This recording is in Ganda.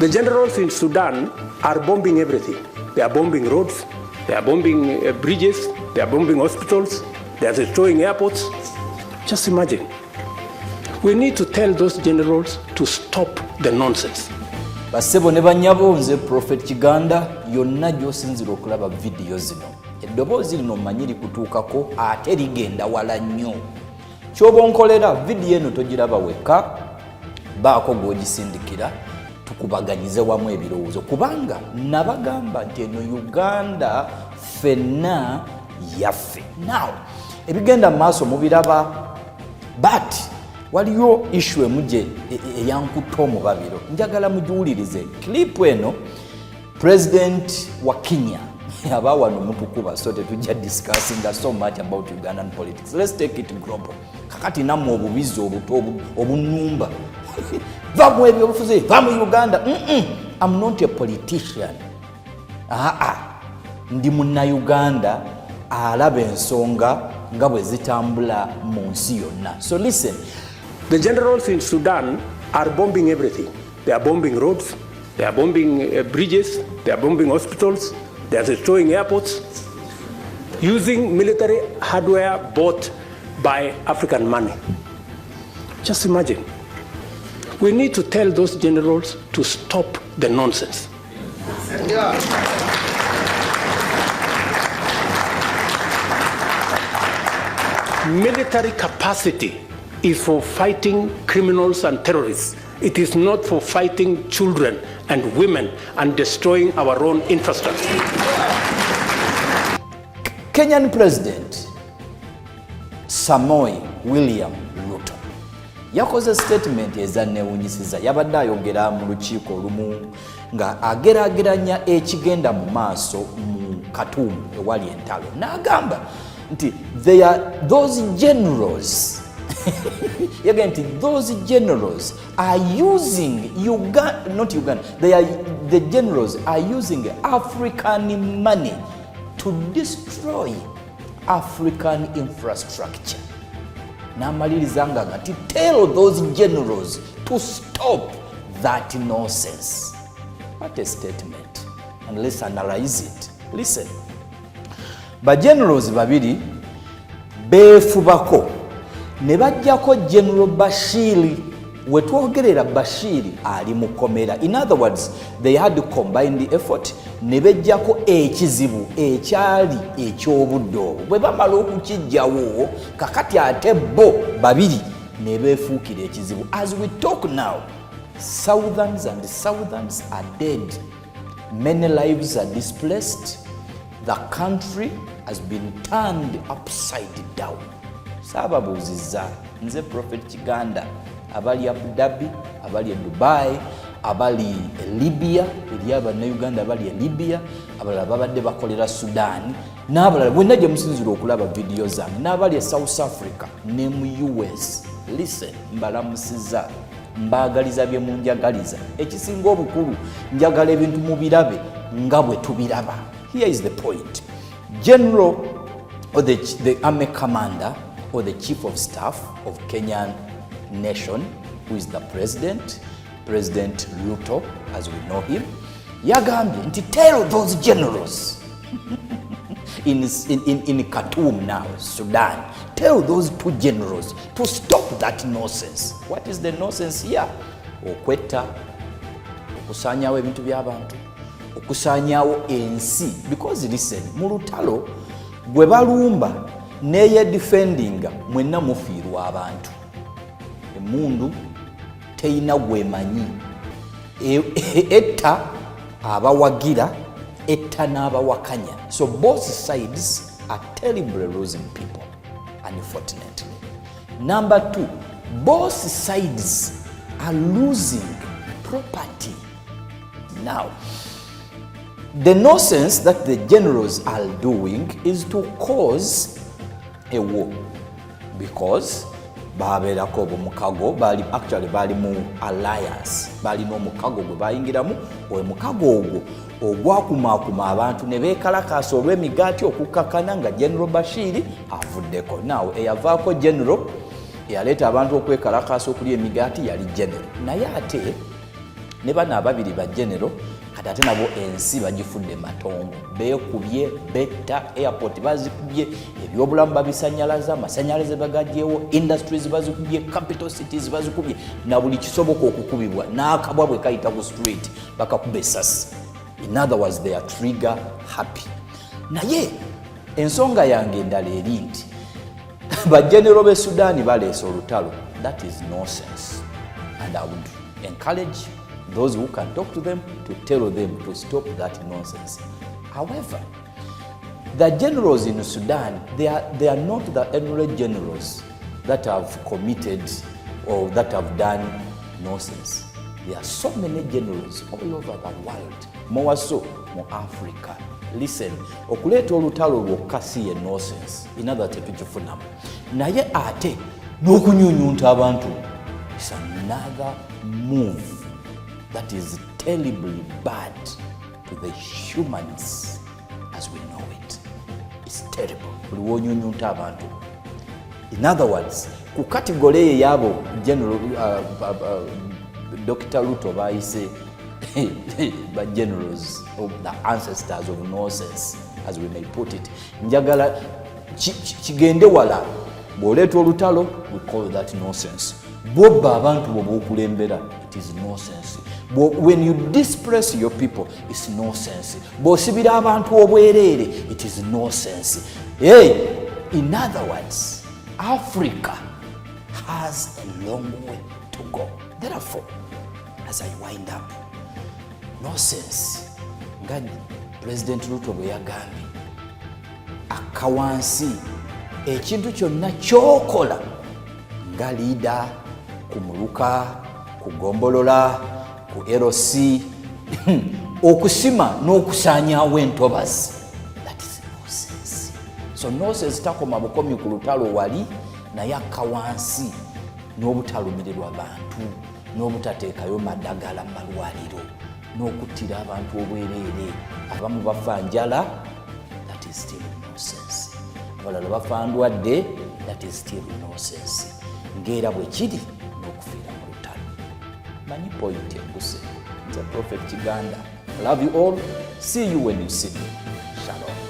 The generals in Sudan are bombing everything. They are bombing roads, they are bombing bridges, they are bombing hospitals, they are destroying airports. Just imagine. We need to tell those generals to stop the nonsense. Basebo ne banyabo nze Prophet Kiganda yonna gy'osinzira okulaba video zino. Eddoboozi lino mmanyi kutuukako ate ligenda wala nnyo. Ky'oba onkolera video eno togiraba wekka, baako gw'ogisindikira tukubaganyize wamu ebirowoozo kubanga nabagamba nti eno Uganda ffenna yaffe. Now ebigenda mu maaso mubiraba, but waliyo issue emuje eyankutta omubabiro. Njagala mugiwulirize clip eno. President wa Kenya aba wano mutukuba, so tetujja discussing so much about Ugandan politics. Let's take it global. Kakati nammwe obubizi obuto obunumba vamu ebyo obufuzi vamu Uganda. I'm not a politician. Ndi munnauganda alaba ensonga nga bwe zitambula mu nsi yonna. So listen. The generals in Sudan are bombing everything. They are bombing roads, they are bombing bridges, they are bombing hospitals, they are destroying airports, using military hardware bought by African money. Just imagine. We need to tell those generals to stop the nonsense. Military capacity is for fighting criminals and terrorists. It is not for fighting children and women and destroying our own infrastructure. Kenyan President Samoei William Ruto yakoze statement ezanewunyisiza. Yabadde ayogera mu lukiiko olumu nga ageraageranya ekigenda mu maaso mu Katumu ewali entalo. N'agamba nti those generals those generals are using the generals are using African money to destroy African infrastructure. N'amaliriza nga nti tell those generals to stop that nonsense. What a statement. And let's analyze it. Listen. Ba generals babiri beefubako ne bajjako General Bashir. Wetwogerera Bashir ali mukomera. In other words, they had to combine the effort ne bejjako ekizibu ekyali eky'obudde obwo. Bwe bamala okukijjawo kakati ate bo babiri ne beefuukira ekizibu. As we talk now, Southerns are dead. Many lives are displaced. The country has been turned upside down. Sababuziza nze Prophet Kiganda abali Abu Dhabi, abali Dubai, abali Libya, eri abannauganda abali Libya, abalala babadde bakolera Sudan, n'abalala bwenna gye musinzira okulaba video zange, n'abali South Africa ne mu US. Listen, mbalamusiza, mbaagaliza bye munjagaliza. Ekisinga obukulu njagala ebintu mubirabe nga bwe tubiraba. Here is the point. General or the army commander or the chief of staff of Kenyan nation, who is the President Ruto, as we know him, yagambye nti tell those generals in Khartoum now, Sudan, tell those two generals to stop that nonsense. What is the nonsense here? Okwetta, okusanyawo ebintu by'abantu, okusanyawo ensi. Because listen, mu lutalo gwe balumba neye defendinga mwenna mufiirwa abantu. Emundu teina gwemanyi. Etta abawagira, etta n'abawakanya. So both sides are terribly losing people, unfortunately. Number two, both sides are losing property. Now, the nonsense that the generals are doing is to cause a war, because baberako omukago bali mu alliance, bali n'omukago gwe bayingiramu. Oyo mukago ogwo ogwakumaakuma abantu ne beekalakaasa olw'emigaati okukkakana nga General Bashir avuddeko. Naawe eyavaako general eyaleeta abantu okwekalakaasa okulya emigaati yali general. Naye ate ne bano ababiri ba genero kati ate nabo ensi bagifudde matongo, beekubye, betta, airport bazikubye, ebyobulamu babisanyalaza, amasanyalaze bagagyewo, industries bazikubye, capital cities bazikubye, na buli kisoboka okukubibwa, n'akabwa bwe kayita ku street bakakuba essasi. In other words, they are trigger happy. Naye ensonga yange endala eri nti bagenero b'e Sudan baleese olutalo. That is nonsense, and I would encourage those who can talk to them to tell them to stop that nonsense. However, the generals in Sudan, they are not the only generals that have committed or that have done nonsense. There are so many generals all over the world, more so more Africa. Listen, okuleeta olutalo lwokka si ye nonsense, inother tetukifunamu. Naye ate n'okunyunyunta abantu, is another move that is terribly bad to the humans as we know it. It's terrible. Buliwonyunyunta abantu. In other words, ku category yabo general Dr. Ruto bayise but generals of the ancestors of nonsense, as we may put it. Njagala kigende wala. Bw'oleeta olutalo, we call that nonsense. Bw'obba abantu bw'okulembera, it is nonsense. When you displace your people, it's nonsense. Bw'osibira abantu obwereere, it is nonsense. Hey, in other words, Africa has a long way to go. Therefore, as I wind up, nonsense nga President Ruto bwe yagambye, akawansi ekintu kyonna kyokola nga liida kumuluka, kugombolola, ku LC, okusima n'okusaanyaawo entobazi. That is nonsense. So nonsense takoma bukomi ku lutalo wali, naye akawansi n'obutalumirirwa bantu, n'obutateekayo maddagala mu malwaliro, n'okuttira abantu obwereere, abamu bafa njala. That is still nonsense. Abalala bafa ndwadde. That is still nonsense. Ng'era bwe kiri n'okufiira mu lutalo. Manyi point enguse. It's a Prophet Kiganda. Love you all. See you when you see me. Shalom.